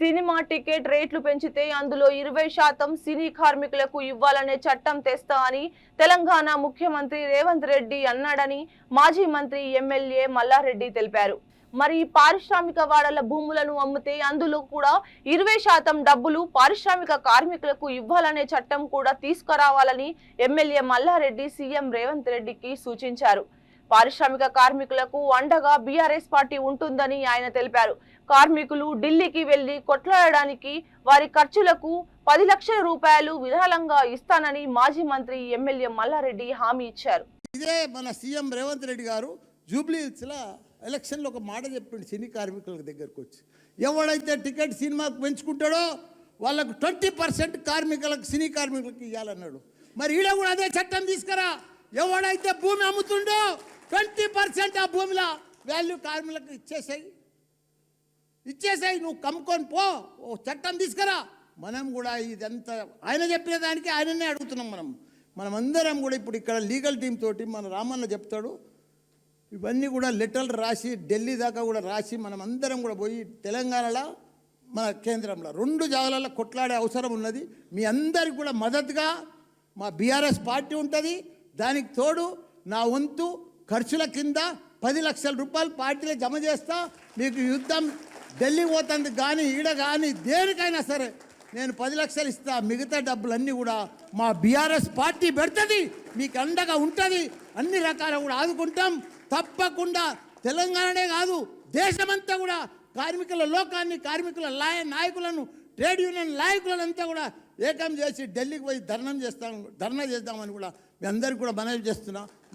Cinema ticket రేట్లు పెంచితే అందులో 20% సినీ కార్మికులకు ఇవ్వాలనే చట్టం తెస్తా అని తెలంగాణ ముఖ్యమంత్రి రేవంత్ రెడ్డి అన్నాడని మాజీ మంత్రి ఎమ్మెల్యే మల్లారెడ్డి తెలిపారు. మరి పారిశ్రామిక వాడల భూములను అమ్మితే అందులో కూడా 20% డబ్బులు పారిశ్రామిక కార్మికులకు ఇవ్వాలనే చట్టం కూడా తీసుకురావాలని ఎమ్మెల్యే మల్లారెడ్డి సీఎం రేవంత్ రెడ్డికి సూచించారు. పారిశ్రామిక కార్మికులకు అండగా బీఆర్ఎస్ పార్టీ ఉంటుందని ఆయన తెలిపారు. కార్మికులు ఢిల్లీకి వెళ్లి కొట్లాడడానికి వారి ఖర్చులకు 10 లక్షల రూపాయలు విరాళంగా ఇస్తానని మాజీ మంత్రి ఎమ్మెల్యే మల్లారెడ్డి హామీ ఇచ్చారు. ఇదే మన సీఎం రేవంత్ రెడ్డి గారు జూబ్లీహిల్స్లో ఎలక్షన్లో ఒక మాట చెప్పిండు సినీ కార్మికుల దగ్గరకు వచ్చి, ఎవడైతే టికెట్ సినిమాకు పెంచుకుంటాడో వాళ్ళకు 20% కార్మికులకు సినీ కార్మికులకు ఇవ్వాలన్నాడు. మరి ఈడ కూడా అదే చట్టం తీసుకురా. ఎవడైతే భూమి అమ్ముతుండో 20% ఆ భూమిలో వాల్యూ కార్మికులకు ఇచ్చేసాయి నువ్వు కమ్ముకొని పో, ఓ చట్టం తీసుకురా. మనం కూడా ఇదంతా ఆయన చెప్పిన దానికి ఆయననే అడుగుతున్నాం. మనమందరం కూడా ఇప్పుడు ఇక్కడ లీగల్ టీం తోటి మన రామన్న చెప్తాడు, ఇవన్నీ కూడా లెటర్లు రాసి ఢిల్లీ దాకా కూడా రాసి మనమందరం కూడా పోయి తెలంగాణలో మన కేంద్రంలో 2 జాగాలలో కొట్లాడే అవసరం ఉన్నది. మీ అందరికి కూడా మద్దతుగా మా బీఆర్ఎస్ పార్టీ ఉంటుంది. దానికి తోడు నా వంతు ఖర్చుల కింద 10 లక్షల రూపాయలు పార్టీలో జమ చేస్తా. మీకు యుద్ధం ఢిల్లీ పోతుంది కానీ ఈడ కానీ దేనికైనా సరే నేను 10 లక్షలు ఇస్తా. మిగతా డబ్బులన్నీ కూడా మా బీఆర్ఎస్ పార్టీ పెడుతుంది, మీకు అండగా ఉంటుంది. అన్ని రకాల కూడా ఆదుకుంటాం. తప్పకుండా తెలంగాణనే కాదు దేశమంతా కూడా కార్మికుల లోకాన్ని, కార్మికుల నాయకులను, ట్రేడ్ యూనియన్ నాయకులంతా కూడా ఏకం చేసి ఢిల్లీకి పోయి ధర్నా చేద్దామని కూడా మీ అందరికీ కూడా మనవి చేస్తున్నా.